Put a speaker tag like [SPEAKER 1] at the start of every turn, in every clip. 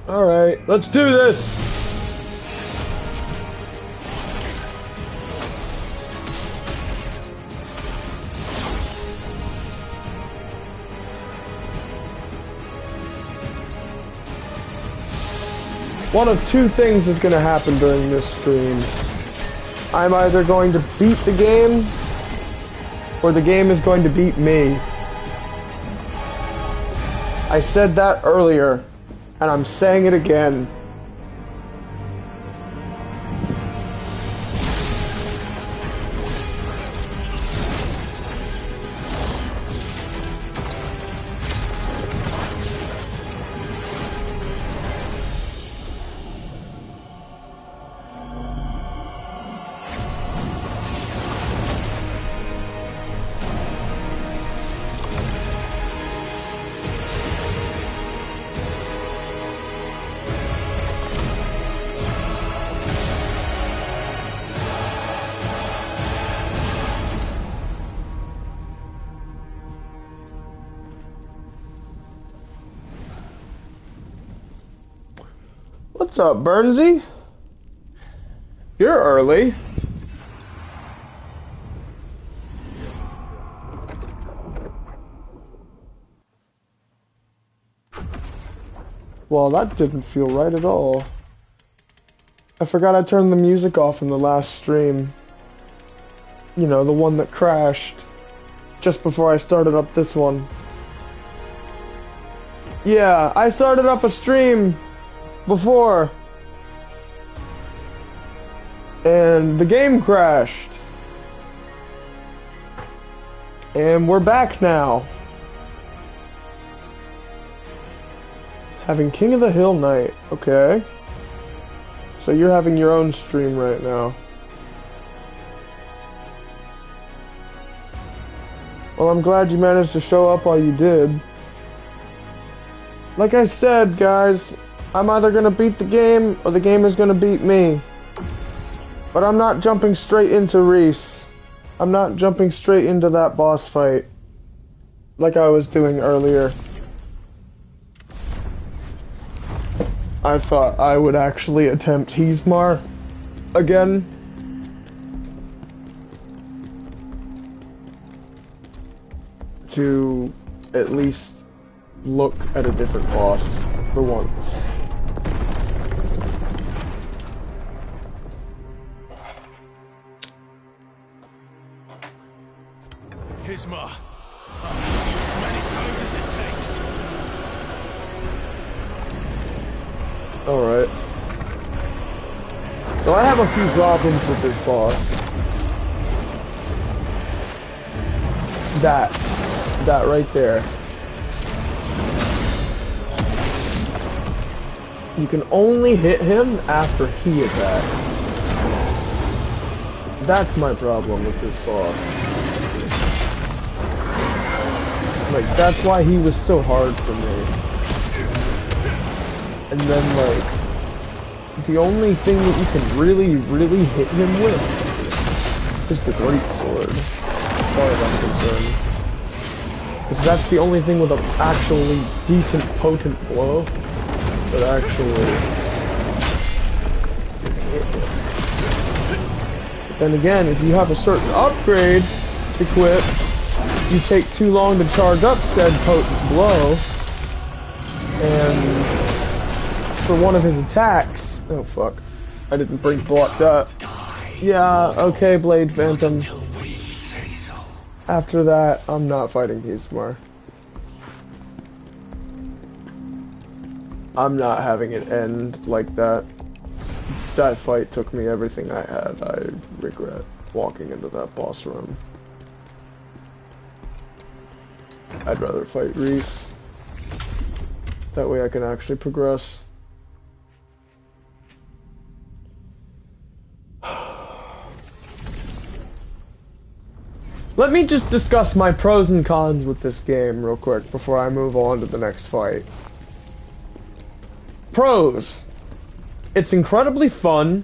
[SPEAKER 1] Alright, let's do this! One of two things is going to happen during this stream. I'm either going to beat the game, or the game is going to beat me. I said that earlier, and I'm saying it again. What's up, Burnsy? You're early. Well, that didn't feel right at all. I forgot I turned the music off in the last stream. You know, the one that crashed. Just before I started up this one. Yeah, I started up a stream before, and the game crashed, and we're back now, having King of the Hill night. Okay, so you're having your own stream right now. Well, I'm glad you managed to show up while you did. Like I said, guys, I'm either gonna beat the game, or the game is gonna beat me. But I'm not jumping straight into Reese. I'm not jumping straight into that boss fight, like I was doing earlier. I thought I would actually attempt Heesmar again. To at least look at a different boss for once.
[SPEAKER 2] Heesmar, I'll kill you as many times as it takes.
[SPEAKER 1] Alright. So I have a few problems with this boss. That right there. You can only hit him after he attacks. That's my problem with this boss. Like, that's why he was so hard for me. And then, like, the only thing that you can really hit him with is the great sword, as far as I'm concerned. Because that's the only thing with an actually decent, potent blow that actually hit him. But then again, if you have a certain upgrade equipped, you take too long to charge up said potent blow, and for one of his attacks, oh fuck, I didn't bring blocked up. Yeah, okay, Blade Phantom. After that, I'm not fighting Heesmar. I'm not having it end like that. That fight took me everything I had. I regret walking into that boss room. I'd rather fight Reese. That way I can actually progress. Let me just discuss my pros and cons with this game real quick before I move on to the next fight. Pros. It's incredibly fun.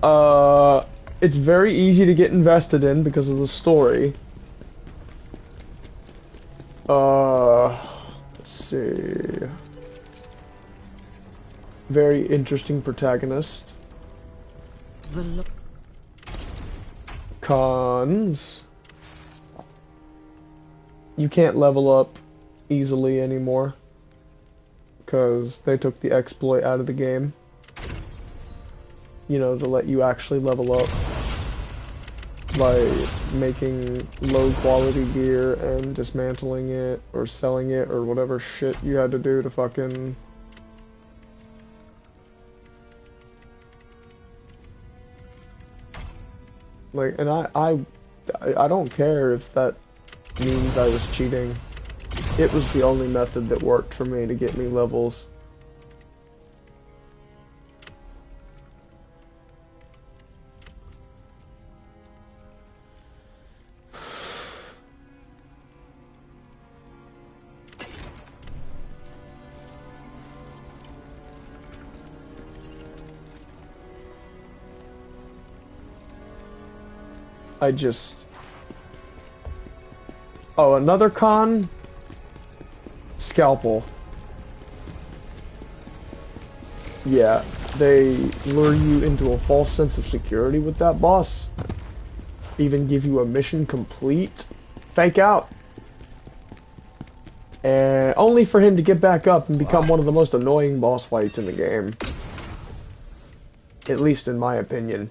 [SPEAKER 1] It's very easy to get invested in because of the story. Let's see. Very interesting protagonist. Cons. You can't level up easily anymore because they took the exploit out of the game. You know, to let you actually level up by making low quality gear and dismantling it or selling it or whatever shit you had to do to fucking... Like, and I don't care if that means I was cheating. It was the only method that worked for me to get me levels. I just... Oh, another con? Scalpel. Yeah, they lure you into a false sense of security with that boss. Even give you a mission complete. Fake out. And only for him to get back up and become one of the most annoying boss fights in the game. At least in my opinion.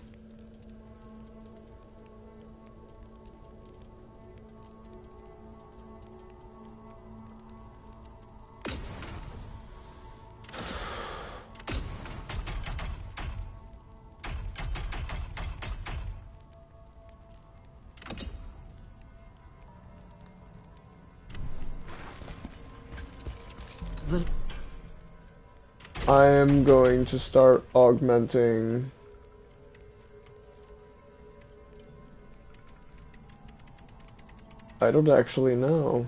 [SPEAKER 1] I am going to start augmenting I don't actually know.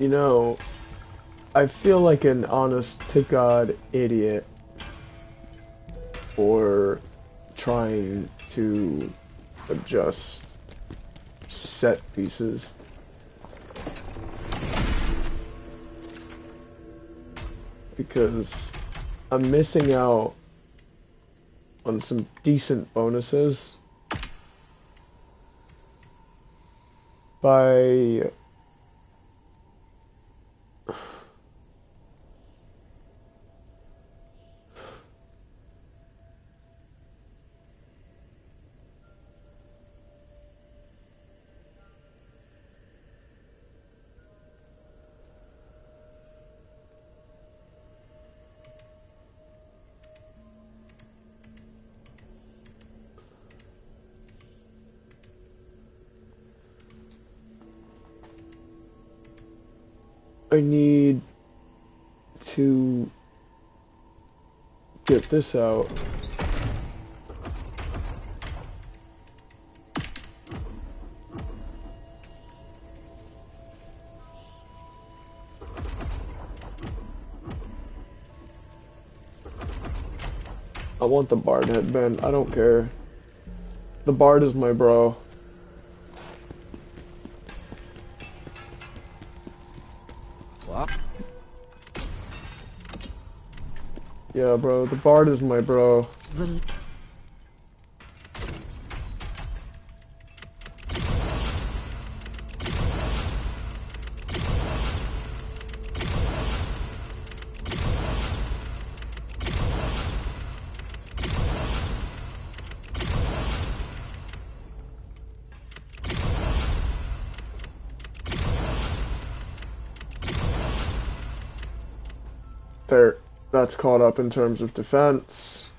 [SPEAKER 1] You know, I feel like an honest-to-God idiot for trying to adjust set pieces. Because I'm missing out on some decent bonuses by I need to get this out. I want the Bard headband. I don't care. The Bard is my bro.
[SPEAKER 3] What?
[SPEAKER 1] Yeah, bro. The Bard is my bro. There. That's caught up in terms of defense.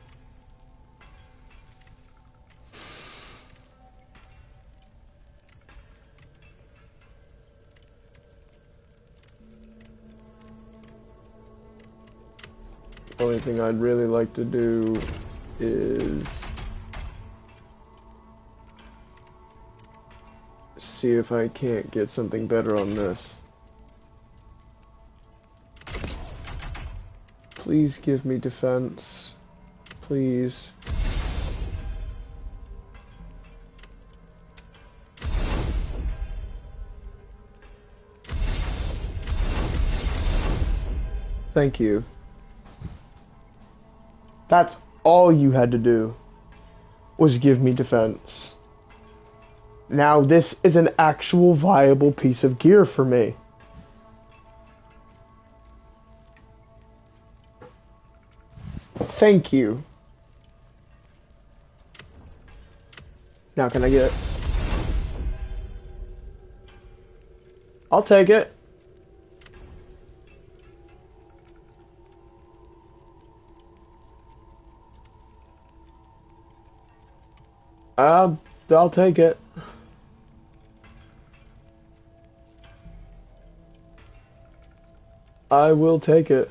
[SPEAKER 1] Only thing I'd really like to do is see if I can't get something better on this. Please give me defense. Please. Thank you. That's all you had to do, was give me defense. Now this is an actual viable piece of gear for me. Thank you. Now can I get it? I'll take it. I'll take it. I will take it.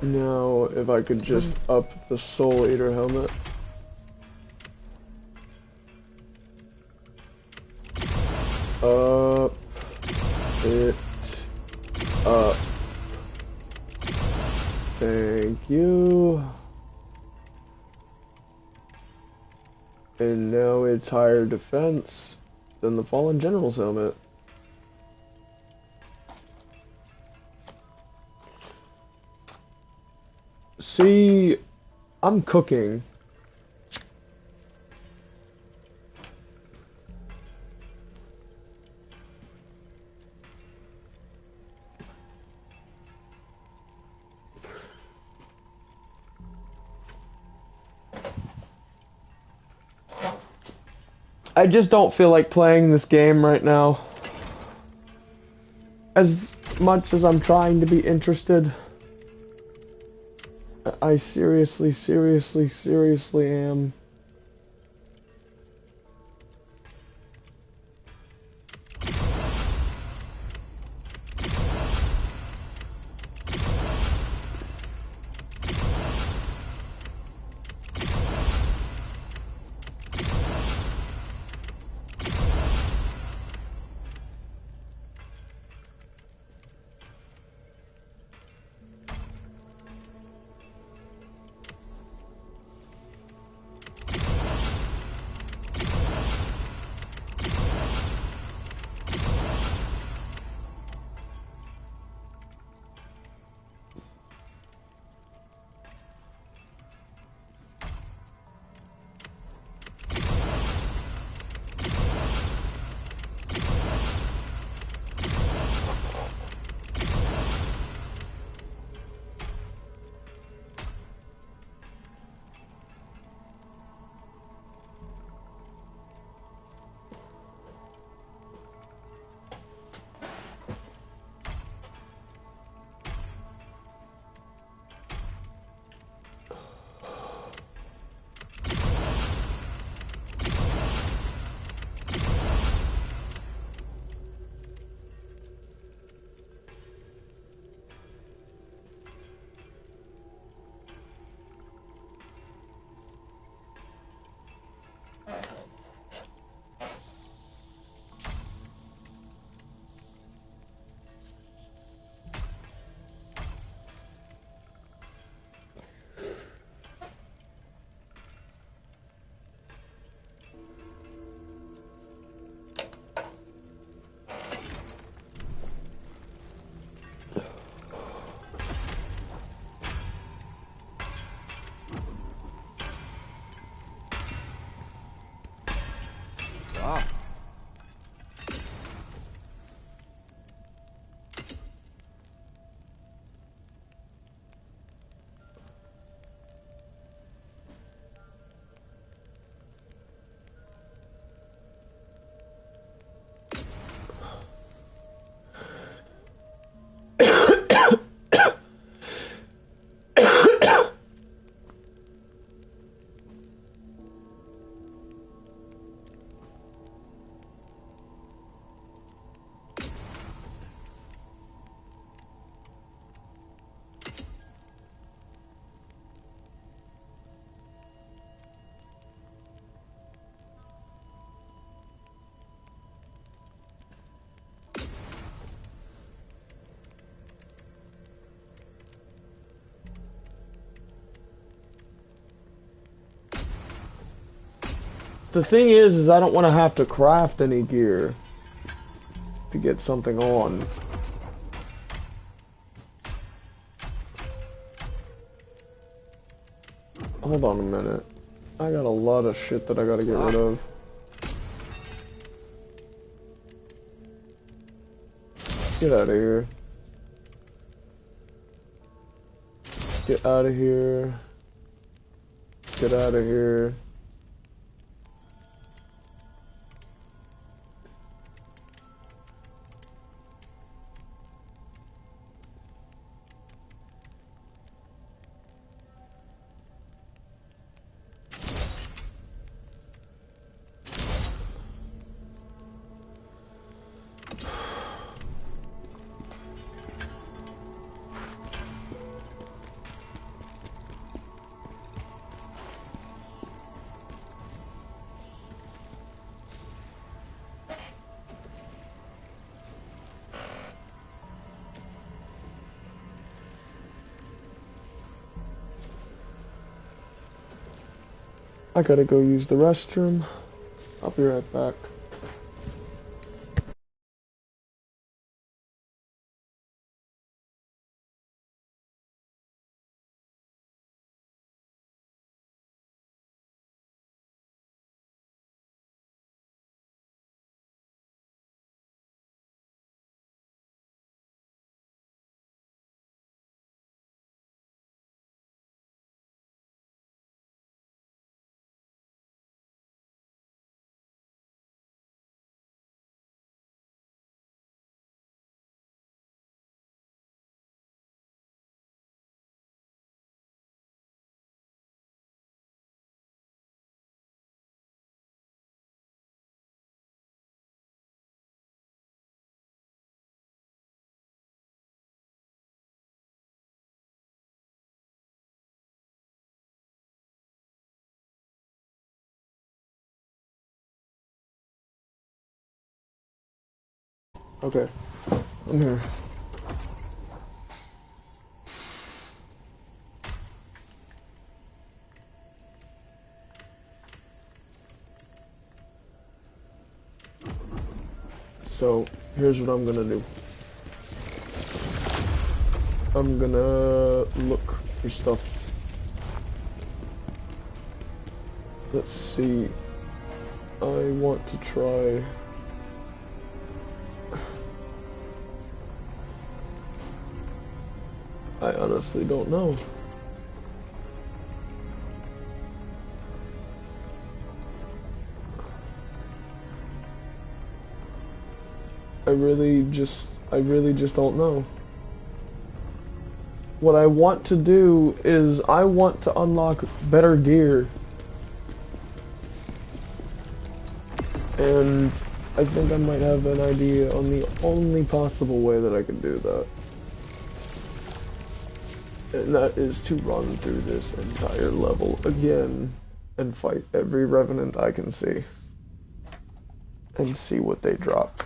[SPEAKER 1] Now, if I could just up the Soul Eater helmet. Up it up. Thank you. And now it's higher defense than the Fallen General's helmet. See, I'm cooking. I just don't feel like playing this game right now. As much as I'm trying to be interested, I seriously am. The thing is I don't want to have to craft any gear to get something on. Hold on a minute. I got a lot of shit that I gotta get rid of. Get out of here. Get out of here. Get out of here. I gotta go use the restroom. I'll be right back. Okay, I'm here. So, here's what I'm gonna do. I'm gonna look for stuff. Let's see. I want to try... I honestly don't know. I really just don't know. What I want to do is I want to unlock better gear. And I think I might have an idea on the only possible way that I can do that. And that is to run through this entire level again and fight every revenant I can see. And see what they drop.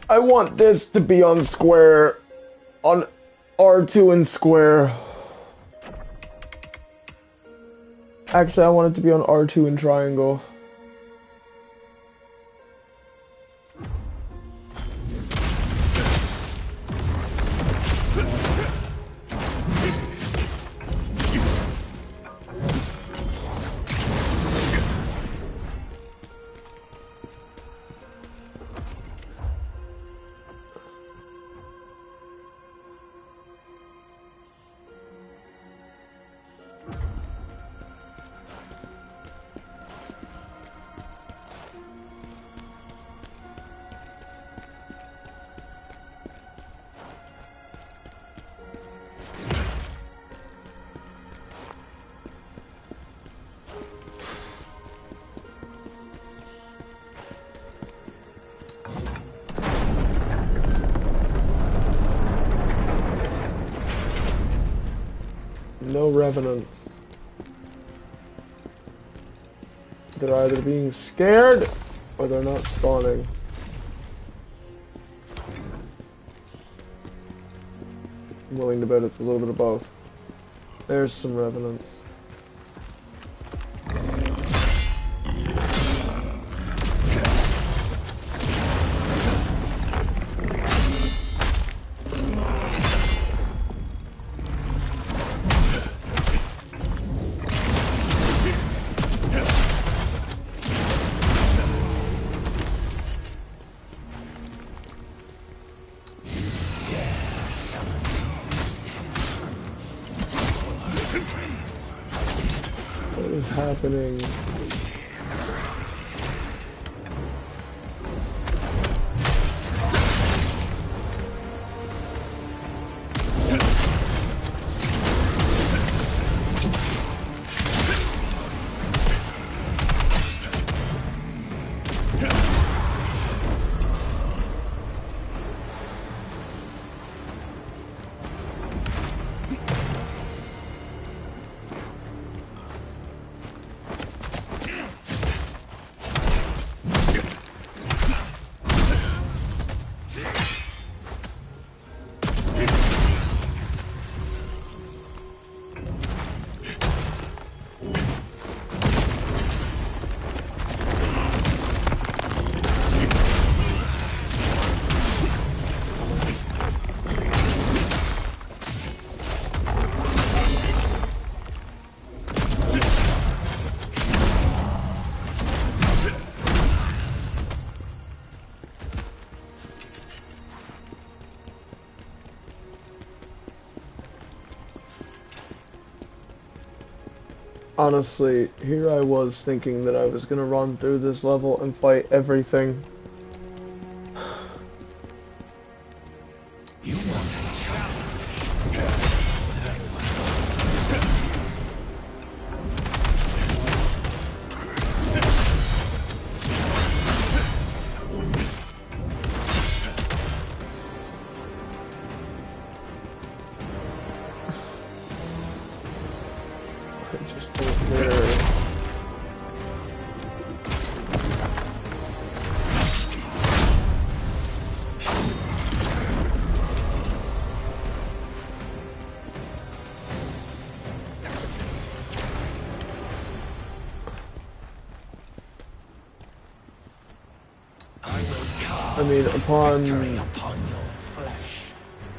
[SPEAKER 1] I want this to be on square, on R2 and square. Actually, I want it to be on R2 and triangle. revenants. They're either being scared or they're not spawning. I'm willing to bet it's a little bit of both. There's some revenants. Happening. Honestly, here I was thinking that I was gonna run through this level and fight everything.
[SPEAKER 2] You want a challenge?
[SPEAKER 1] Just over there. I mean, upon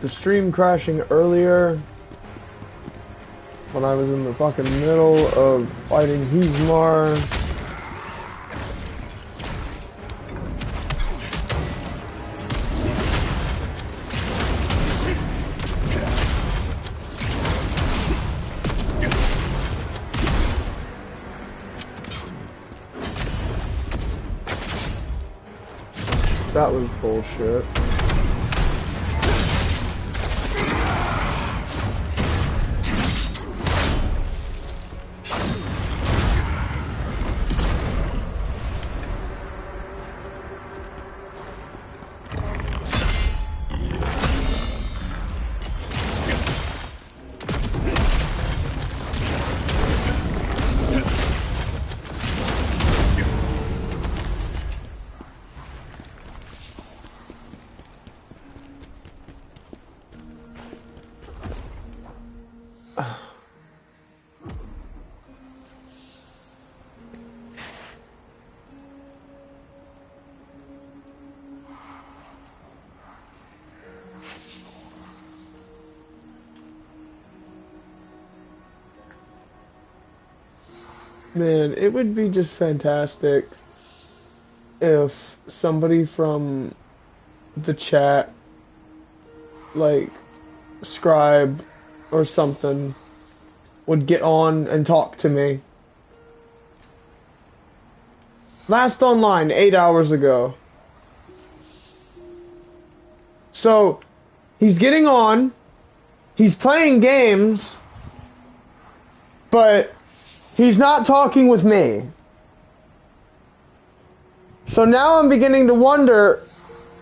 [SPEAKER 1] the stream crashing earlier, when I was in the fucking middle of fighting Heesmar. That was bullshit. Man, it would be just fantastic if somebody from the chat, like Scribe or something, would get on and talk to me. Last online 8 hours ago. So, he's getting on, he's playing games, but he's not talking with me. So now I'm beginning to wonder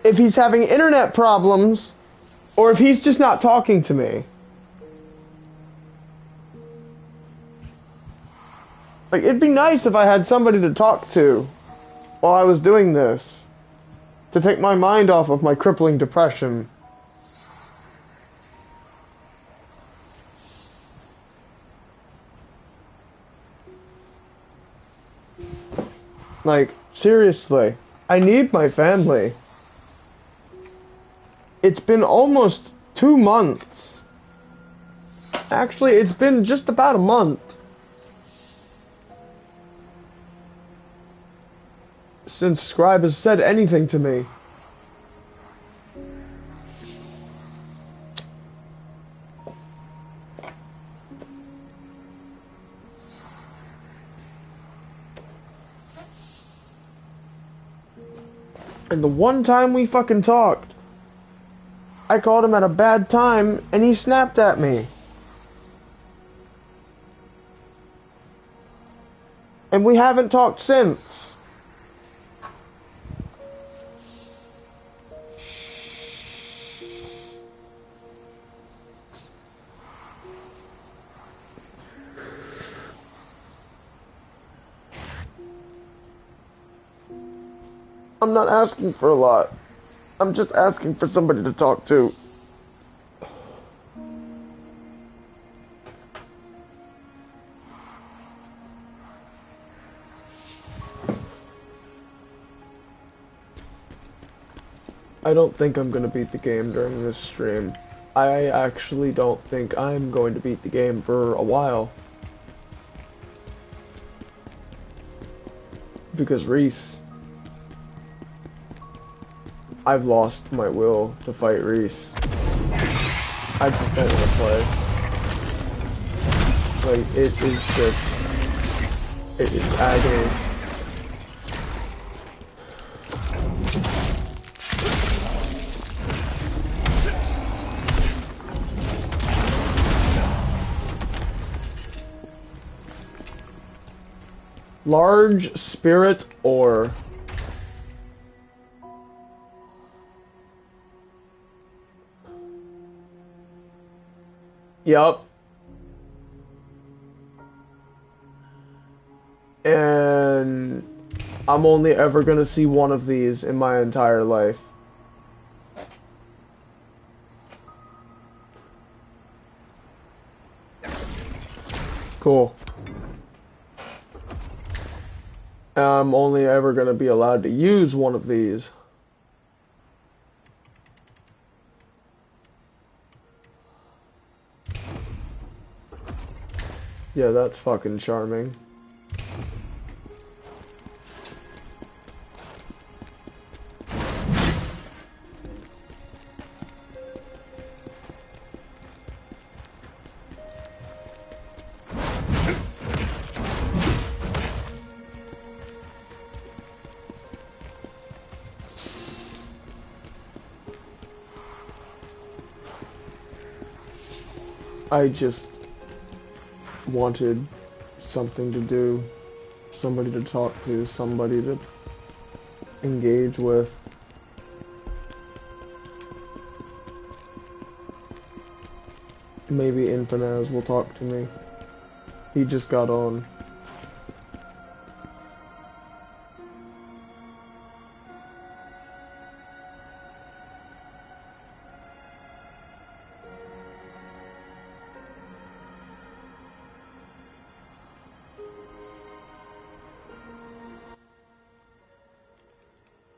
[SPEAKER 1] if he's having internet problems or if he's just not talking to me. Like, it'd be nice if I had somebody to talk to while I was doing this. To take my mind off of my crippling depression. Like, seriously, I need my family. It's been almost 2 months. Actually, it's been just about a month since Scribe has said anything to me. And the one time we fucking talked, I called him at a bad time and he snapped at me. And we haven't talked since. I'm not asking for a lot. I'm just asking for somebody to talk to. I don't think I'm gonna beat the game during this stream. I actually don't think I'm going to beat the game for a while. Because Reese, I've lost my will to fight Reese. I just don't want to play. Like, it is agony. Large spirit ore. Yup. And I'm only ever gonna see one of these in my entire life. Cool. I'm only ever gonna be allowed to use one of these. Yeah, that's fucking charming. I just wanted something to do, somebody to talk to, somebody to engage with. Maybe Infinaz will talk to me. He just got on.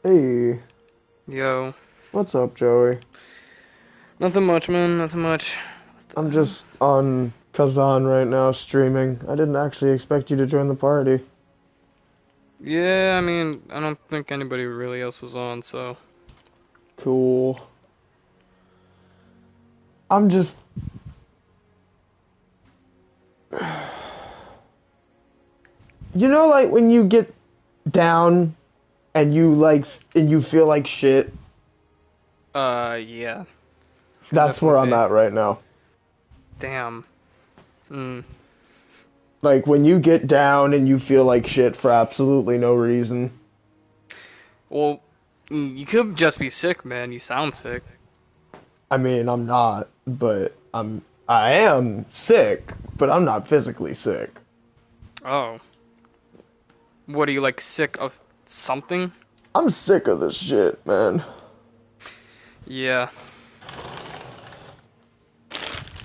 [SPEAKER 1] Hey.
[SPEAKER 4] Yo.
[SPEAKER 1] What's up, Joey?
[SPEAKER 4] Nothing much, man. Nothing much.
[SPEAKER 1] I'm just on Khazan right now, streaming. I didn't actually expect you to join the party.
[SPEAKER 4] Yeah, I mean, I don't think anybody really else was on, so.
[SPEAKER 1] Cool. I'm just... You know, like, when you get down and you feel like shit?
[SPEAKER 4] Yeah.
[SPEAKER 1] That's where I'm at right now.
[SPEAKER 4] Damn.
[SPEAKER 1] Like, when you get down and you feel like shit for absolutely no reason.
[SPEAKER 4] Well, you could just be sick, man. You sound sick.
[SPEAKER 1] I mean, I'm not, but I am sick, but I'm not physically sick.
[SPEAKER 4] Oh. What are you, like, sick of something?
[SPEAKER 1] I'm sick of this shit, man.
[SPEAKER 4] Yeah.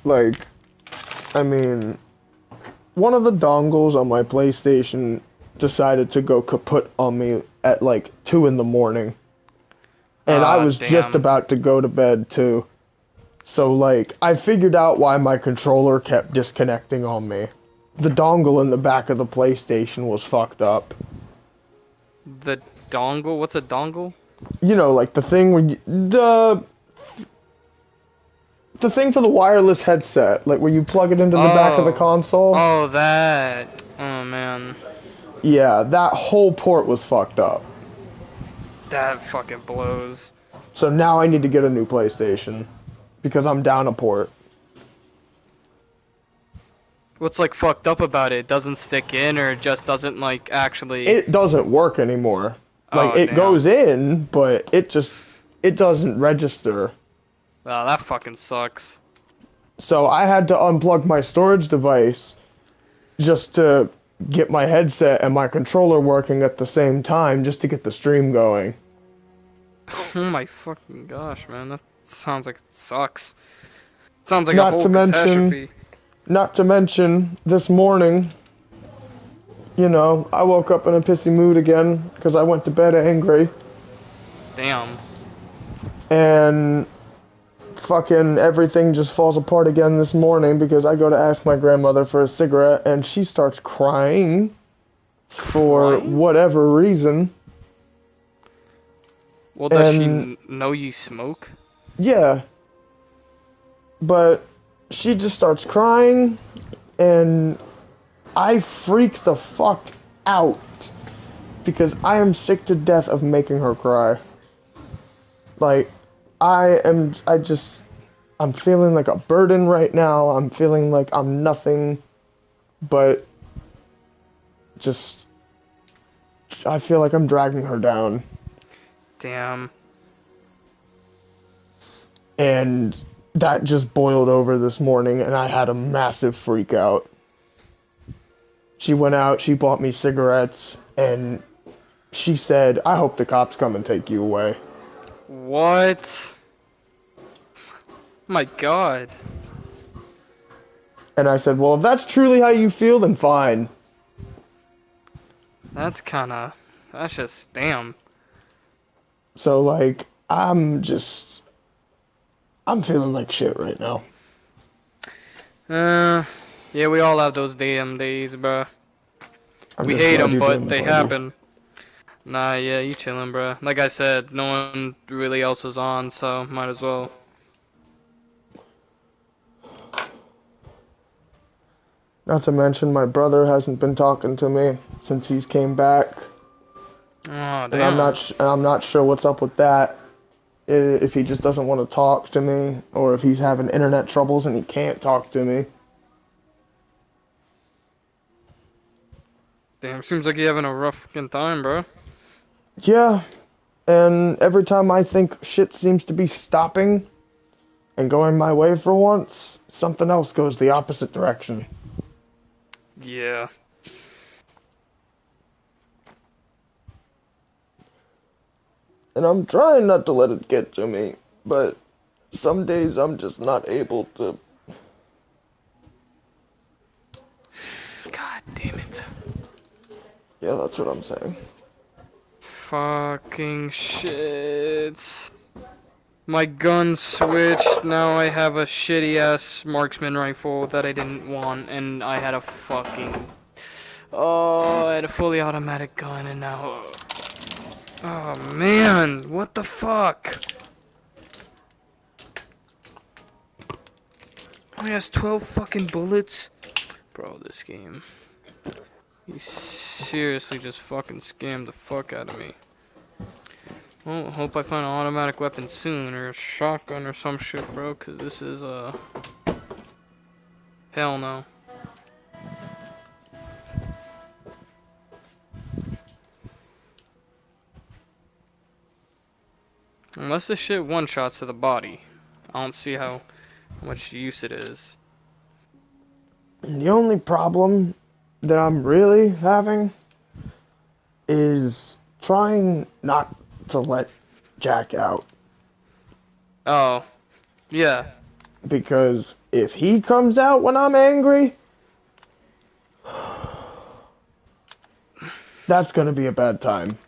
[SPEAKER 1] Like, I mean, one of the dongles on my PlayStation decided to go kaput on me at like 2 in the morning. And I was just
[SPEAKER 4] Damn.
[SPEAKER 1] about to go to bed too. So like, I figured out why my controller kept disconnecting on me. The dongle in the back of the PlayStation was fucked up.
[SPEAKER 4] The dongle? What's a dongle?
[SPEAKER 1] You know, like the thing where the thing for the wireless headset, like where you plug it into the back of the console.
[SPEAKER 4] Oh, that. Oh, man.
[SPEAKER 1] Yeah, that whole port was fucked up.
[SPEAKER 4] That fucking blows.
[SPEAKER 1] So now I need to get a new PlayStation because I'm down a port.
[SPEAKER 4] What's, like, fucked up about it? It doesn't stick in, or it just doesn't, like, actually...
[SPEAKER 1] It doesn't work anymore. Like,
[SPEAKER 4] Oh,
[SPEAKER 1] it
[SPEAKER 4] damn.
[SPEAKER 1] goes in, but it doesn't register.
[SPEAKER 4] Oh, that fucking sucks.
[SPEAKER 1] So I had to unplug my storage device just to get my headset and my controller working at the same time just to get the stream going.
[SPEAKER 4] Oh my fucking gosh, man. That sounds like it sucks. Sounds like a
[SPEAKER 1] Not
[SPEAKER 4] whole
[SPEAKER 1] to mention,
[SPEAKER 4] catastrophe.
[SPEAKER 1] not to mention, this morning, you know, I woke up in a pissy mood again because I went to bed angry.
[SPEAKER 4] Damn.
[SPEAKER 1] And fucking everything just falls apart again this morning because I go to ask my grandmother for a cigarette and she starts crying for
[SPEAKER 4] Crying?
[SPEAKER 1] whatever reason.
[SPEAKER 4] Well, does she
[SPEAKER 1] And
[SPEAKER 4] know you smoke?
[SPEAKER 1] yeah, but she just starts crying and I freak the fuck out because I am sick to death of making her cry. Like, I'm feeling like a burden right now. I'm feeling like I'm nothing but just, I feel like I'm dragging her down.
[SPEAKER 4] Damn.
[SPEAKER 1] And that just boiled over this morning and I had a massive freak out. She went out, she bought me cigarettes, and she said, I hope the cops come and take you away.
[SPEAKER 4] What? My god.
[SPEAKER 1] And I said, well, if that's truly how you feel, then fine.
[SPEAKER 4] That's just, damn.
[SPEAKER 1] So, like, I'm feeling like shit right now.
[SPEAKER 4] Yeah, we all have those damn days, bruh.
[SPEAKER 1] I'm
[SPEAKER 4] We
[SPEAKER 1] just
[SPEAKER 4] hate
[SPEAKER 1] glad
[SPEAKER 4] them,
[SPEAKER 1] you're
[SPEAKER 4] but
[SPEAKER 1] doing
[SPEAKER 4] they
[SPEAKER 1] well, dude.
[SPEAKER 4] happen. Nah, yeah, you chillin', bruh. Like I said, no one really else was on, so might as well.
[SPEAKER 1] Not to mention, my brother hasn't been talking to me since he's came back.
[SPEAKER 4] Oh,
[SPEAKER 1] And
[SPEAKER 4] damn.
[SPEAKER 1] I'm not sure what's up with that. If he just doesn't want to talk to me, or if he's having internet troubles and he can't talk to me.
[SPEAKER 4] Damn, seems like you're having a rough fucking time, bro.
[SPEAKER 1] Yeah, and every time I think shit seems to be stopping and going my way for once, something else goes the opposite direction.
[SPEAKER 4] Yeah.
[SPEAKER 1] And I'm trying not to let it get to me, but some days I'm just not able to.
[SPEAKER 4] God damn it.
[SPEAKER 1] Yeah, that's what I'm saying.
[SPEAKER 4] Fucking shit. My gun switched, now I have a shitty ass marksman rifle that I didn't want, and I had a fucking... Oh, I had a fully automatic gun, and now... Oh man, what the fuck? Only has 12 fucking bullets? Bro, this game. You seriously just fucking scammed the fuck out of me. Well, hope I find an automatic weapon soon, or a shotgun or some shit, bro, cause this is, hell no. Unless this shit one-shots to the body. I don't see how much use it is.
[SPEAKER 1] The only problem that I'm really having is trying not to let Jack out.
[SPEAKER 4] Oh, yeah.
[SPEAKER 1] Because if he comes out when I'm angry, that's gonna be a bad time.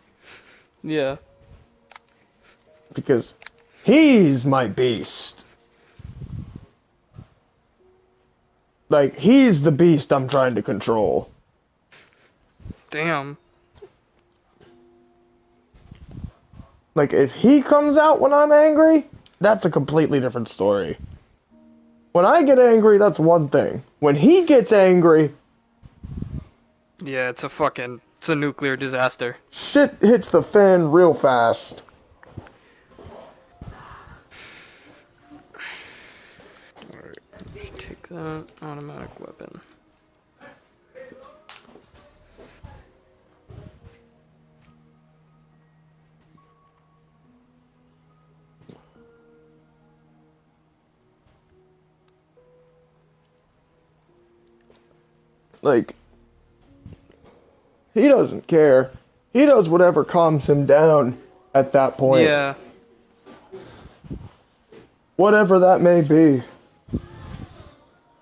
[SPEAKER 4] Yeah.
[SPEAKER 1] Because he's my beast. Like, he's the beast I'm trying to control.
[SPEAKER 4] Damn.
[SPEAKER 1] Like, if he comes out when I'm angry, that's a completely different story. When I get angry, that's one thing. When he gets angry,
[SPEAKER 4] Yeah, it's a nuclear disaster.
[SPEAKER 1] shit hits the fan real fast.
[SPEAKER 4] Alright, just take that automatic weapon.
[SPEAKER 1] Like, he doesn't care. He does whatever calms him down at that point.
[SPEAKER 4] Yeah.
[SPEAKER 1] Whatever that may be.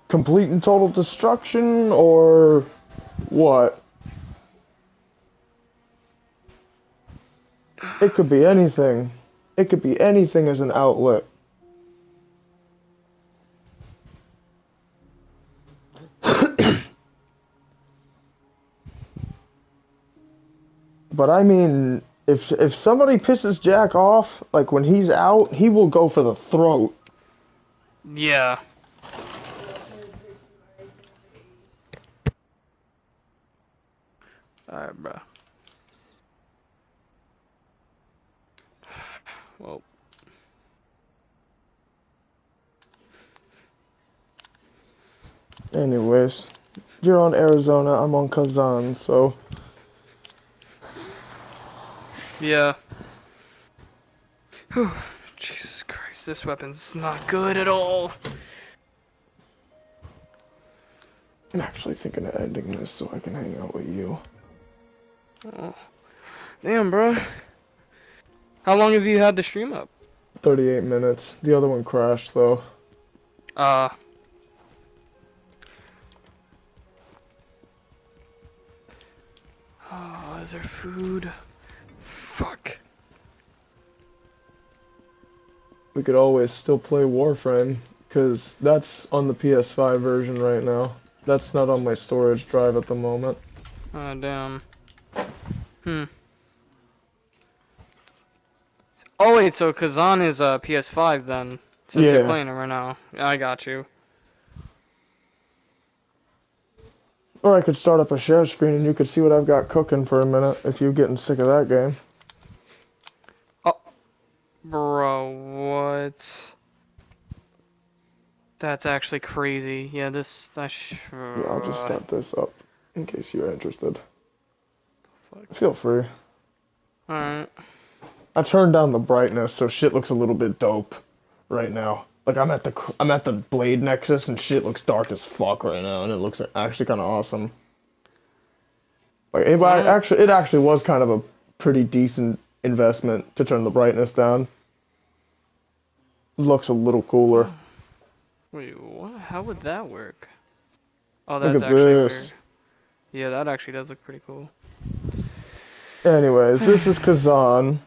[SPEAKER 1] Complete and total destruction, or what? It could be anything. It could be anything as an outlet. But I mean, if somebody pisses Jack off, like when he's out, he will go for the throat.
[SPEAKER 4] Yeah. Alright, bro. Well.
[SPEAKER 1] Anyways, you're on Arizona, I'm on Khazan, so...
[SPEAKER 4] Yeah. Whew. Jesus Christ, this weapon's not good at all.
[SPEAKER 1] I'm actually thinking of ending this so I can hang out with you.
[SPEAKER 4] Oh. Damn, bro. How long have you had the stream up?
[SPEAKER 1] 38 minutes. The other one crashed, though.
[SPEAKER 4] Oh, is there food? Fuck.
[SPEAKER 1] We could always still play Warframe, because that's on the PS5 version right now. That's not on my storage drive at the moment.
[SPEAKER 4] Oh, damn. Oh, wait, so Khazan is PS5 then, since you're
[SPEAKER 1] Yeah.
[SPEAKER 4] playing it right now. I got you.
[SPEAKER 1] Or I could start up a share screen and you could see what I've got cooking for a minute if you're getting sick of that game.
[SPEAKER 4] Oh, bro, what? That's actually crazy. Yeah,
[SPEAKER 1] Yeah, I'll just start this up in case you're interested.
[SPEAKER 4] Fuck.
[SPEAKER 1] Feel free.
[SPEAKER 4] Alright.
[SPEAKER 1] I turned down the brightness so shit looks a little bit dope right now. Like I'm at the Blade Nexus and shit looks dark as fuck right now and it looks actually kind of awesome. Like it actually was kind of a pretty decent investment to turn the brightness down. It looks a little cooler.
[SPEAKER 4] Wait, what? How would that work? Oh,
[SPEAKER 1] Look
[SPEAKER 4] that's
[SPEAKER 1] at
[SPEAKER 4] actually
[SPEAKER 1] this.
[SPEAKER 4] weird. Yeah, that actually does look pretty cool.
[SPEAKER 1] Anyways, this is Khazan.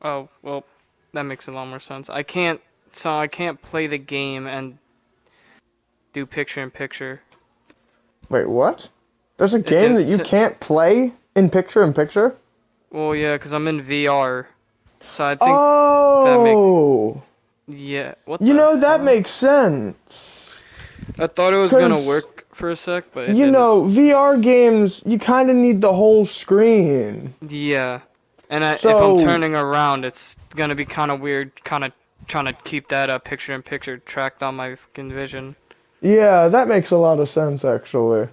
[SPEAKER 4] Oh, well, that makes a lot more sense. I can't play the game and do picture-in-picture.
[SPEAKER 1] Wait, what? There's a game that you can't play in picture-in-picture?
[SPEAKER 4] Well, yeah, because I'm in VR. So I think
[SPEAKER 1] Oh!
[SPEAKER 4] Yeah, what
[SPEAKER 1] You
[SPEAKER 4] the
[SPEAKER 1] know, that
[SPEAKER 4] hell?
[SPEAKER 1] makes sense.
[SPEAKER 4] I thought it was
[SPEAKER 1] 'Cause,
[SPEAKER 4] gonna work for a sec, but it
[SPEAKER 1] you
[SPEAKER 4] didn't.
[SPEAKER 1] know, VR games, you kind of need the whole screen.
[SPEAKER 4] Yeah. And if
[SPEAKER 1] So-
[SPEAKER 4] I'm turning around, it's gonna be kind of weird, kind of trying to keep that picture-in-picture tracked on my fucking vision.
[SPEAKER 1] Yeah, that makes a lot of sense, actually.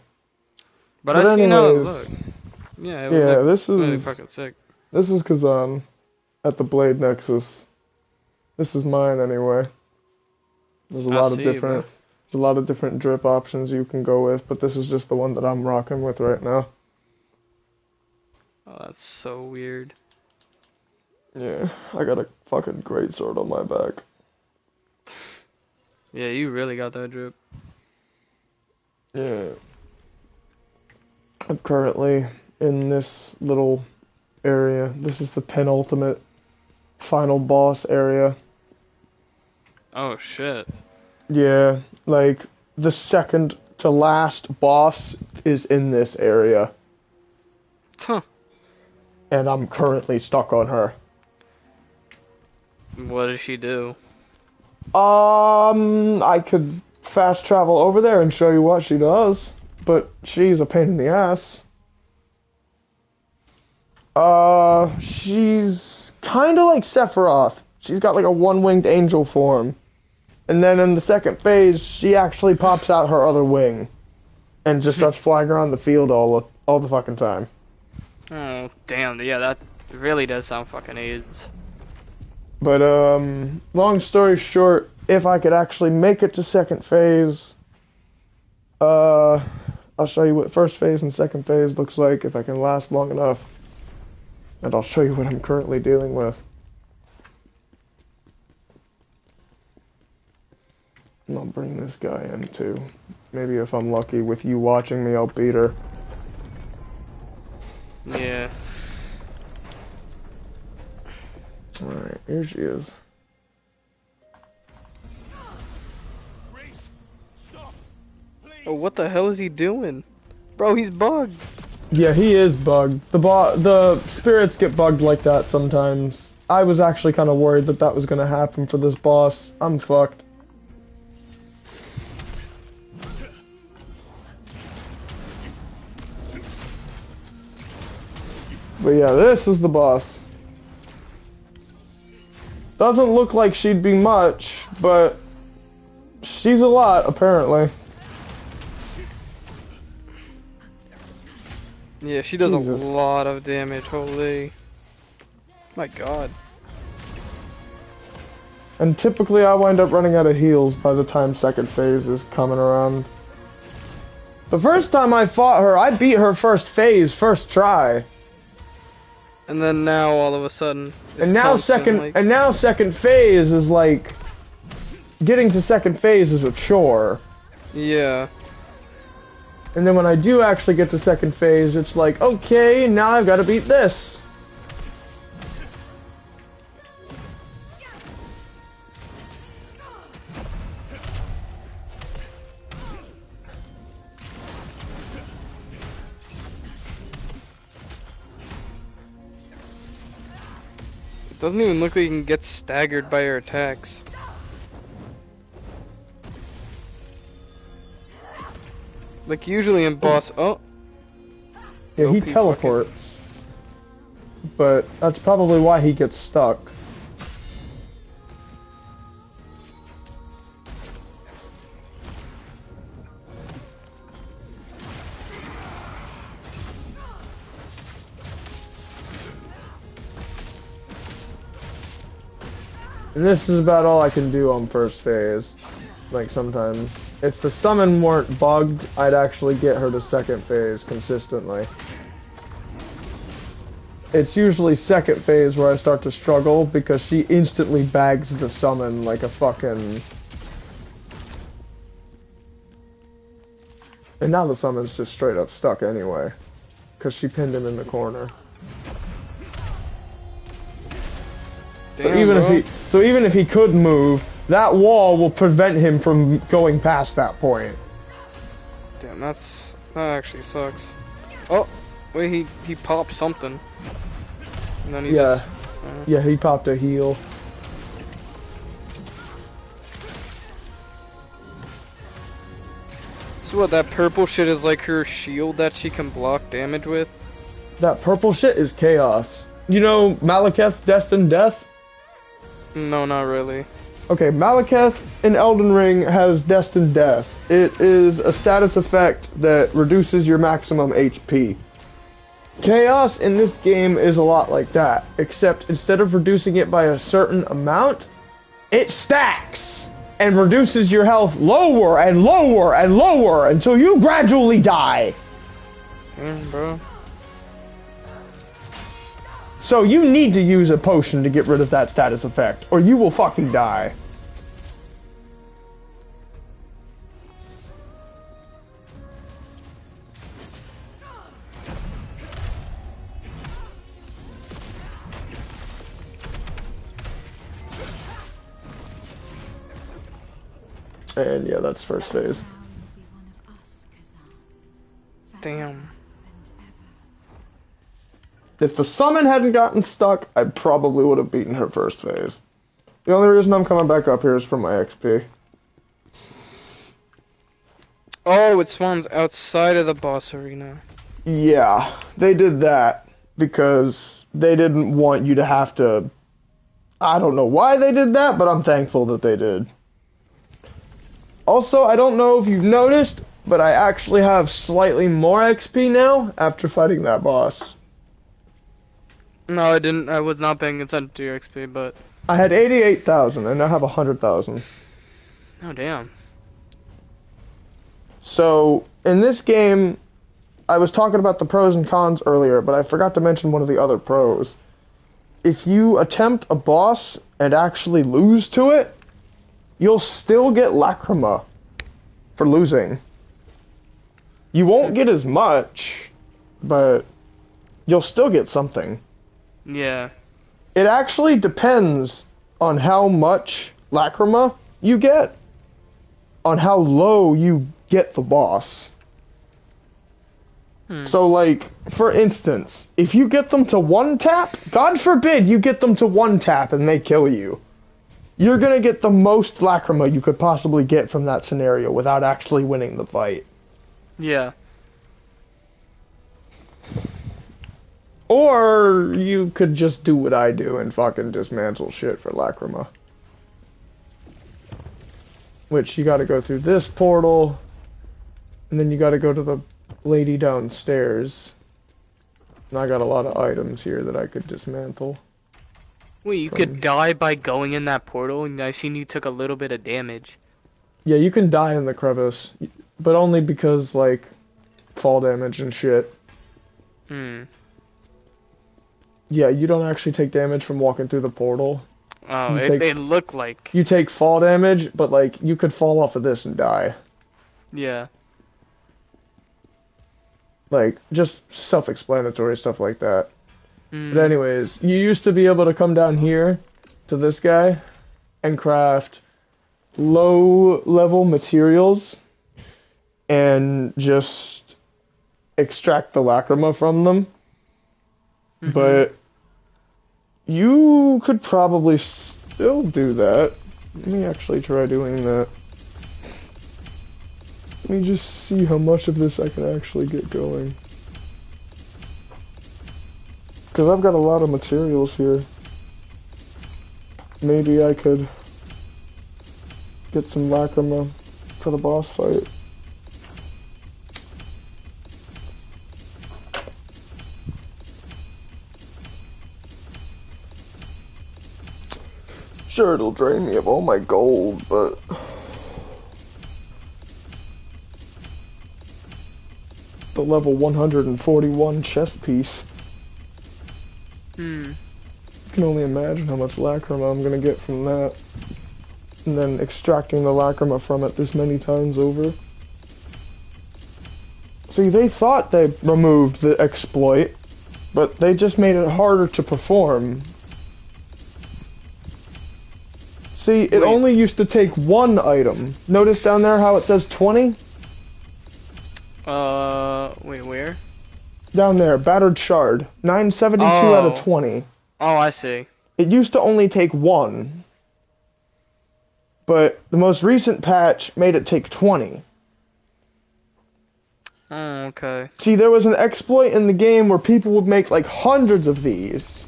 [SPEAKER 4] But I see now it
[SPEAKER 1] anyways,
[SPEAKER 4] look. Yeah, it
[SPEAKER 1] yeah,
[SPEAKER 4] would look
[SPEAKER 1] this
[SPEAKER 4] really
[SPEAKER 1] is
[SPEAKER 4] fucking sick.
[SPEAKER 1] this is Khazan at the Blade Nexus. This is mine anyway. There's a lot of different drip options you can go with, but this is just the one that I'm rocking with right now.
[SPEAKER 4] Oh, that's so weird.
[SPEAKER 1] Yeah, I got a fucking great sword on my back.
[SPEAKER 4] Yeah, you really got that drip.
[SPEAKER 1] Yeah. I'm currently in this little area. This is the penultimate final boss area.
[SPEAKER 4] Oh shit.
[SPEAKER 1] Yeah, like the second to last boss is in this area,
[SPEAKER 4] Huh.
[SPEAKER 1] and I'm currently stuck on her.
[SPEAKER 4] What does she do?
[SPEAKER 1] I could fast travel over there and show you what she does, but she's a pain in the ass. She's kind of like Sephiroth. She's got like a one-winged angel form. And then in the second phase, she actually pops out her other wing and just starts flying around the field all the fucking time.
[SPEAKER 4] Oh, damn. Yeah, that really does sound fucking AIDS.
[SPEAKER 1] But, long story short, if I could actually make it to second phase, I'll show you what first phase and second phase looks like if I can last long enough. And I'll show you what I'm currently dealing with. And I'll bring this guy in too. Maybe if I'm lucky with you watching me, I'll beat her.
[SPEAKER 4] Yeah.
[SPEAKER 1] Alright, here she is.
[SPEAKER 2] Reese, stop! Please!
[SPEAKER 4] Oh, what the hell is he doing? Bro, he's bugged.
[SPEAKER 1] Yeah, he is bugged. The spirits get bugged like that sometimes. I was actually kind of worried that that was going to happen for this boss. I'm fucked. But yeah, this is the boss. Doesn't look like she'd be much, but she's a lot, apparently.
[SPEAKER 4] Yeah, she does
[SPEAKER 1] Jesus.
[SPEAKER 4] a lot of damage, holy. My god.
[SPEAKER 1] And typically I wind up running out of heals by the time second phase is coming around. The first time I fought her, I beat her first phase, first try.
[SPEAKER 4] And then now, all of a sudden, it's
[SPEAKER 1] And now second phase is like, getting to second phase is a chore.
[SPEAKER 4] Yeah.
[SPEAKER 1] And then when I do actually get to second phase, it's like, okay, now I've got to beat this.
[SPEAKER 4] It doesn't even look like you can get staggered by her attacks. Like usually in boss, oh.
[SPEAKER 1] Yeah, he
[SPEAKER 4] OP
[SPEAKER 1] teleports. But that's probably why he gets stuck. And this is about all I can do on first phase. Like sometimes. If the summon weren't bugged, I'd actually get her to second phase consistently. It's usually second phase where I start to struggle because she instantly bags the summon like a fucking... And now the summon's just straight up stuck anyway. Because she pinned him in the corner.
[SPEAKER 4] Damn,
[SPEAKER 1] So even if he could move, that wall will prevent him from going past that point.
[SPEAKER 4] Damn, that actually sucks. Oh, wait, he popped something. And then he just...
[SPEAKER 1] Yeah, he popped a heal.
[SPEAKER 4] So what, that purple shit is like her shield that she can block damage with?
[SPEAKER 1] That purple shit is chaos. You know Malekith's Destined Death?
[SPEAKER 4] No, not really.
[SPEAKER 1] Okay, Malekith in Elden Ring has Destined Death. It is a status effect that reduces your maximum HP. Chaos in this game is a lot like that, except instead of reducing it by a certain amount, it stacks and reduces your health lower and lower and lower until you gradually die.
[SPEAKER 4] Damn, bro.
[SPEAKER 1] So you need to use a potion to get rid of that status effect, or you will fucking die. And yeah, that's first phase.
[SPEAKER 4] Damn.
[SPEAKER 1] If the summon hadn't gotten stuck, I probably would have beaten her first phase. The only reason I'm coming back up here is for my XP.
[SPEAKER 4] Oh, it spawns outside of the boss arena.
[SPEAKER 1] Yeah, they did that because they didn't want you to have to... I don't know why they did that, but I'm thankful that they did. Also, I don't know if you've noticed, but I actually have slightly more XP now after fighting that boss.
[SPEAKER 4] No, I didn't. I was not paying attention to your XP, but...
[SPEAKER 1] I had 88,000, and I have 100,000.
[SPEAKER 4] Oh, damn.
[SPEAKER 1] So, in this game, I was talking about the pros and cons earlier, but I forgot to mention one of the other pros. If you attempt a boss and actually lose to it, you'll still get Lacrima for losing. You won't get as much, but you'll still get something.
[SPEAKER 4] Yeah.
[SPEAKER 1] It actually depends on how much Lacrima you get, on how low you get the boss. So, like, for instance, if you get them to one tap, God forbid you get them to one tap and they kill you. You're gonna get the most Lacrima you could possibly get from that scenario without actually winning the fight.
[SPEAKER 4] Yeah.
[SPEAKER 1] Or you could just do what I do and fucking dismantle shit for Lacrima. Which you gotta go through this portal, and then you gotta go to the lady downstairs. And I got a lot of items here that I could dismantle.
[SPEAKER 4] Wait, you could die by going in that portal, and I seen you took a little bit of damage.
[SPEAKER 1] Yeah, you can die in the crevice, but only because, like, fall damage and shit. Yeah, you don't actually take damage from walking through the portal.
[SPEAKER 4] Oh, it looked like...
[SPEAKER 1] You take fall damage, but, like, you could fall off of this and die.
[SPEAKER 4] Yeah.
[SPEAKER 1] Like, just self-explanatory stuff like that. But anyways, you used to be able to come down here to this guy and craft low-level materials and just extract the Lacrima from them. But you could probably still do that. Let me actually try doing that. Let me just see how much of this I can actually get going. Because I've got a lot of materials here. Maybe I could get some Lacrima for the boss fight. Sure, it'll drain me of all my gold, but... the level 141 chest piece. I can only imagine how much Lacrima I'm gonna get from that. And then extracting the Lacrima from it this many times over. See, they thought they removed the exploit, but they just made it harder to perform. See, it only used to take one item. Notice down there how it says 20?
[SPEAKER 4] Wait, where?
[SPEAKER 1] Down there, battered shard. 972 out of 20.
[SPEAKER 4] Oh, I see.
[SPEAKER 1] It used to only take one. But the most recent patch made it take 20.
[SPEAKER 4] Oh, okay.
[SPEAKER 1] See, there was an exploit in the game where people would make like hundreds of these.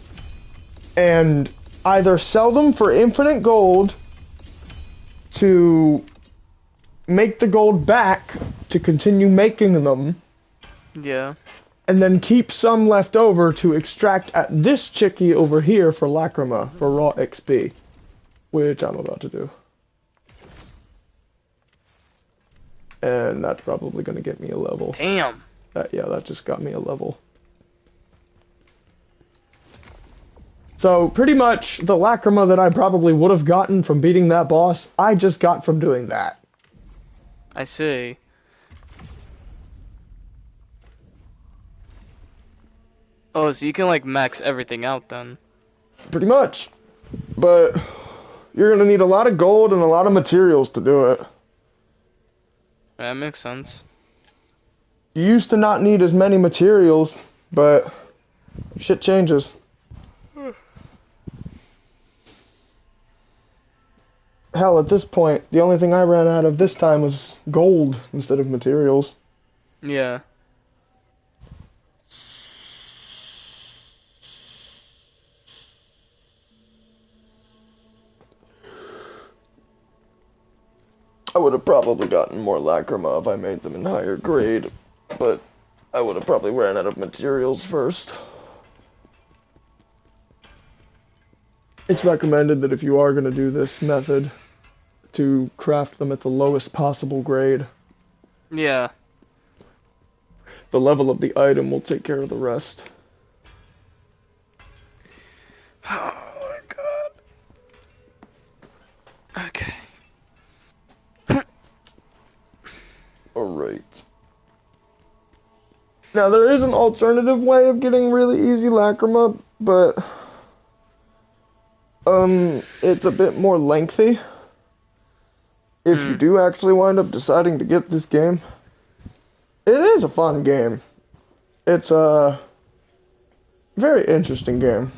[SPEAKER 1] And either sell them for infinite gold to make the gold back to continue making them.
[SPEAKER 4] Yeah.
[SPEAKER 1] And then keep some left over to extract at this chickie over here for Lacrima, for raw XP. Which I'm about to do. And that's probably going to get me a level.
[SPEAKER 4] Damn.
[SPEAKER 1] Yeah, that just got me a level. So pretty much the lacrima that I probably would have gotten from beating that boss, I just got from doing that.
[SPEAKER 4] I see. Oh, so you can like max everything out then.
[SPEAKER 1] Pretty much. But you're gonna need a lot of gold and a lot of materials to do it.
[SPEAKER 4] That makes sense.
[SPEAKER 1] You used to not need as many materials, but shit changes. Hell, at this point, the only thing I ran out of this time was gold instead of materials.
[SPEAKER 4] Yeah.
[SPEAKER 1] I would have probably gotten more lacrima if I made them in higher grade, but I would have probably ran out of materials first. It's recommended that if you are going to do this method, to craft them at the lowest possible grade.
[SPEAKER 4] Yeah.
[SPEAKER 1] The level of the item will take care of the rest.
[SPEAKER 4] Oh my god. Okay.
[SPEAKER 1] Alright. Now there is an alternative way of getting really easy lacrima, but it's a bit more lengthy. If you do actually wind up deciding to get this game, it is a fun game. It's a very interesting game.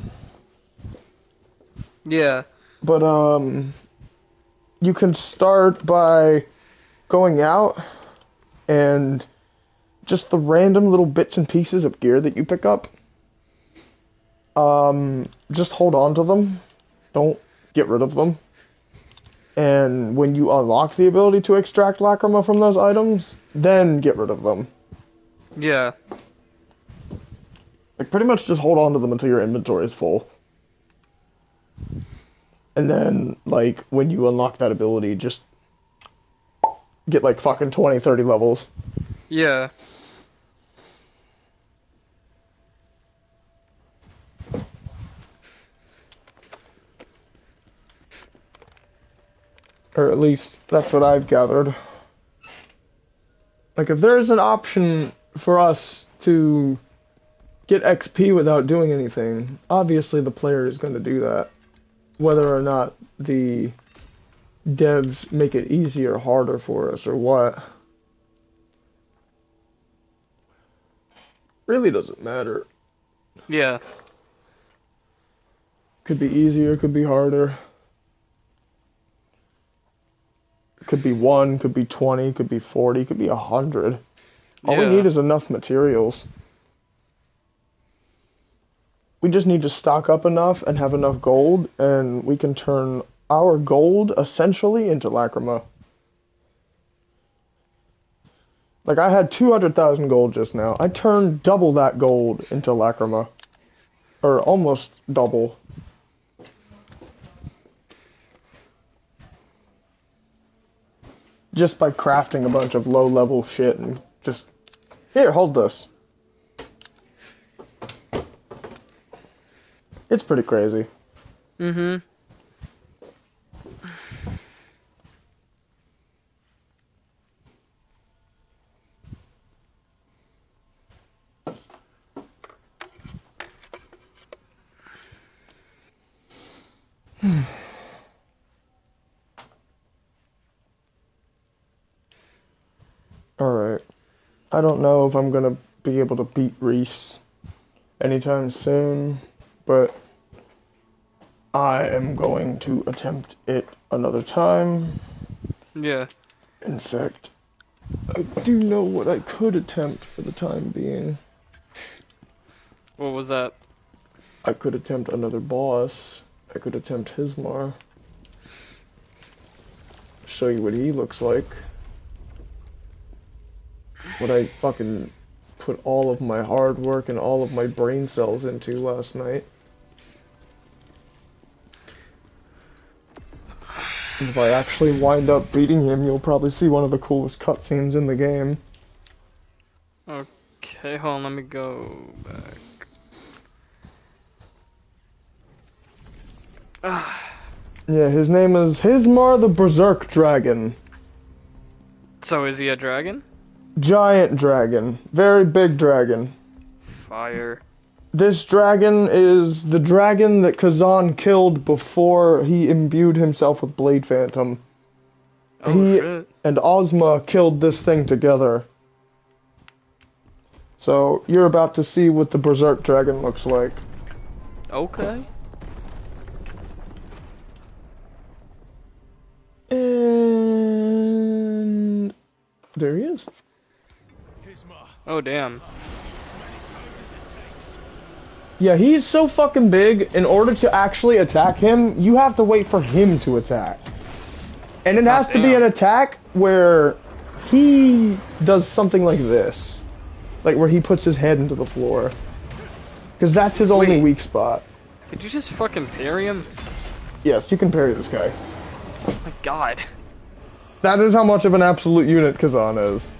[SPEAKER 4] Yeah.
[SPEAKER 1] But you can start by going out and just the random little bits and pieces of gear that you pick up. Just hold on to them. Don't get rid of them. And when you unlock the ability to extract lacrima from those items, then get rid of them.
[SPEAKER 4] Yeah.
[SPEAKER 1] Like, pretty much just hold on to them until your inventory is full. And then, like, when you unlock that ability, just get, like, fucking 20, 30 levels.
[SPEAKER 4] Yeah.
[SPEAKER 1] Or at least, that's what I've gathered. Like, if there's an option for us to get XP without doing anything, obviously the player is going to do that. Whether or not the devs make it easier or harder for us or what. Really doesn't matter.
[SPEAKER 4] Yeah.
[SPEAKER 1] Could be easier, could be harder. Could be 1, could be 20, could be 40, could be 100. All we need is enough materials. We just need to stock up enough and have enough gold, and we can turn our gold essentially into lacrima. Like, I had 200,000 gold just now. I turned double that gold into lacrima. Or almost double. Just by crafting a bunch of low-level shit and just... Here, hold this. It's pretty crazy.
[SPEAKER 4] Mm-hmm.
[SPEAKER 1] Alright. I don't know if I'm gonna be able to beat Reese anytime soon, but I am going to attempt it another time.
[SPEAKER 4] Yeah.
[SPEAKER 1] In fact, I do know what I could attempt for the time being.
[SPEAKER 4] What was that?
[SPEAKER 1] I could attempt another boss. I could attempt Hismar. Show you what he looks like. What I fucking put all of my hard work and all of my brain cells into last night. And if I actually wind up beating him, you'll probably see one of the coolest cutscenes in the game.
[SPEAKER 4] Okay, hold on, let me go back.
[SPEAKER 1] Yeah, his name is Hismar the Berserk Dragon.
[SPEAKER 4] So is he a dragon?
[SPEAKER 1] Giant dragon. Very big dragon.
[SPEAKER 4] Fire.
[SPEAKER 1] This dragon is the dragon that Khazan killed before he imbued himself with Blade Phantom.
[SPEAKER 4] Oh
[SPEAKER 1] He
[SPEAKER 4] shit.
[SPEAKER 1] and Ozma killed this thing together. So, you're about to see what the Berserk Dragon looks like.
[SPEAKER 4] Okay.
[SPEAKER 1] And... there he is.
[SPEAKER 4] Oh damn.
[SPEAKER 1] Yeah, he's so fucking big, in order to actually attack him, you have to wait for him to attack. And it has to be an attack where he does something like this. Like where he puts his head into the floor. Because that's his only weak spot.
[SPEAKER 4] Did you just fucking parry him?
[SPEAKER 1] Yes, you can parry this guy.
[SPEAKER 4] Oh my god.
[SPEAKER 1] That is how much of an absolute unit Khazan is.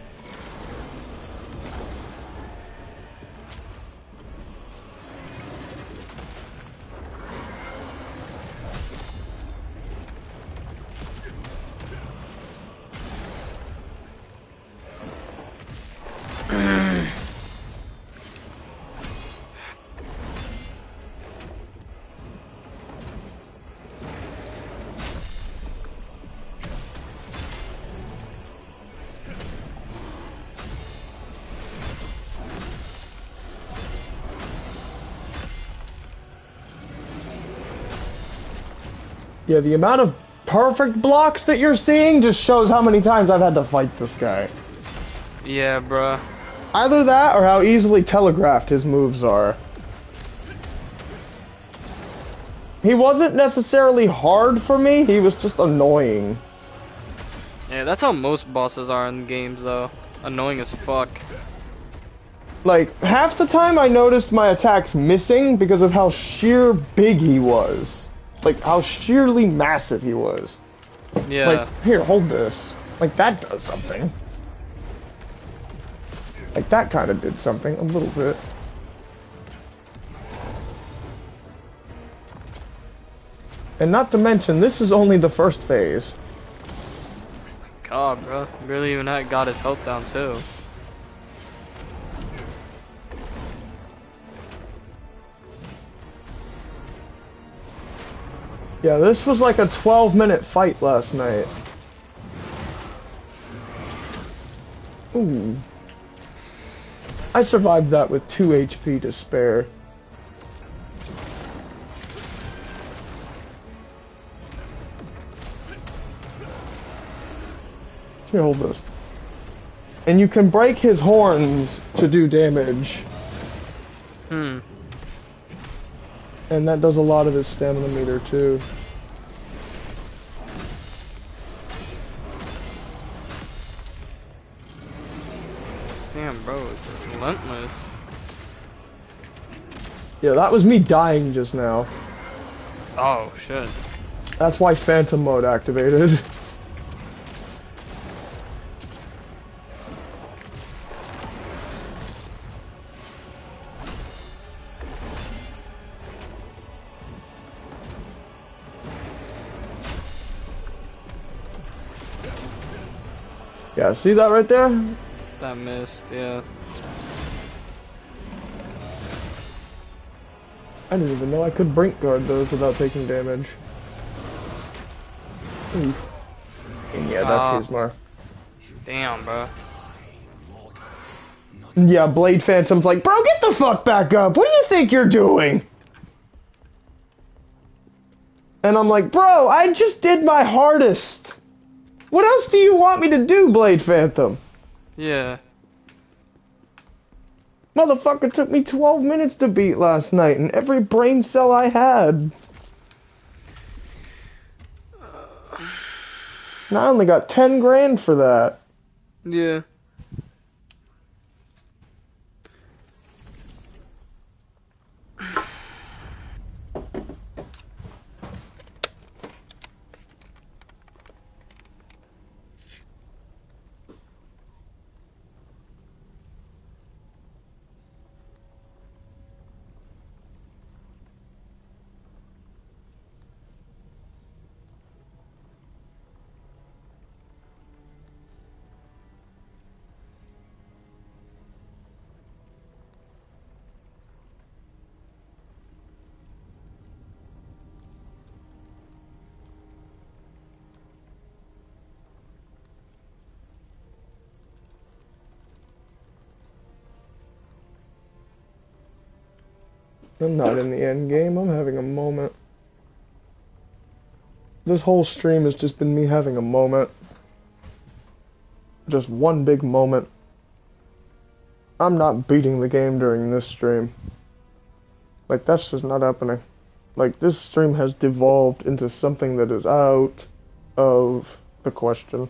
[SPEAKER 1] Yeah, the amount of perfect blocks that you're seeing just shows how many times I've had to fight this guy.
[SPEAKER 4] Yeah, bruh.
[SPEAKER 1] Either that or how easily telegraphed his moves are. He wasn't necessarily hard for me, he was just annoying.
[SPEAKER 4] Yeah, that's how most bosses are in games, though. Annoying as fuck.
[SPEAKER 1] Like, half the time I noticed my attacks missing because of how sheer big he was. Like, how sheerly massive he was.
[SPEAKER 4] Yeah.
[SPEAKER 1] Like, here, hold this. Like, that does something. Like, that kind of did something, a little bit. And not to mention, this is only the first phase.
[SPEAKER 4] God, bro. Barely even got his health down, too.
[SPEAKER 1] Yeah, this was like a 12-minute fight last night. Ooh. I survived that with 2 HP to spare. Here, hold this. And you can break his horns to do damage.
[SPEAKER 4] Hmm.
[SPEAKER 1] And that does a lot of his stamina meter too.
[SPEAKER 4] Damn, bro. It's relentless.
[SPEAKER 1] Yeah, that was me dying just now.
[SPEAKER 4] Oh, shit.
[SPEAKER 1] That's why Phantom mode activated. Yeah, see that right there?
[SPEAKER 4] That missed, yeah.
[SPEAKER 1] I didn't even know I could brink guard those without taking damage. Ooh. And yeah, that's Hismar.
[SPEAKER 4] Damn, bro.
[SPEAKER 1] Yeah, Blade Phantom's like, bro, get the fuck back up! What do you think you're doing? And I'm like, bro, I just did my hardest. What else do you want me to do, Blade Phantom?
[SPEAKER 4] Yeah.
[SPEAKER 1] Motherfucker took me 12 minutes to beat last night, and every brain cell I had. And I only got 10 grand for that.
[SPEAKER 4] Yeah.
[SPEAKER 1] I'm not in the end game. I'm having a moment. This whole stream has just been me having a moment. Just one big moment. I'm not beating the game during this stream. Like, that's just not happening. Like, this stream has devolved into something that is out of the question.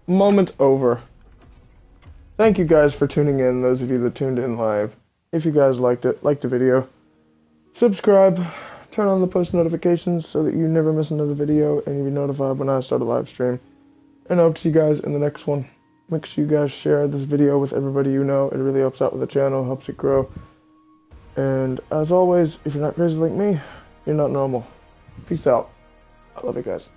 [SPEAKER 1] Moment over. Thank you guys for tuning in, those of you that tuned in live. If you guys liked it, like the video, subscribe, turn on the post notifications so that you never miss another video and you'll be notified when I start a live stream. And I hope to see you guys in the next one. Make sure you guys share this video with everybody you know. It really helps out with the channel, helps it grow. And as always, if you're not crazy like me, you're not normal. Peace out. I love you guys.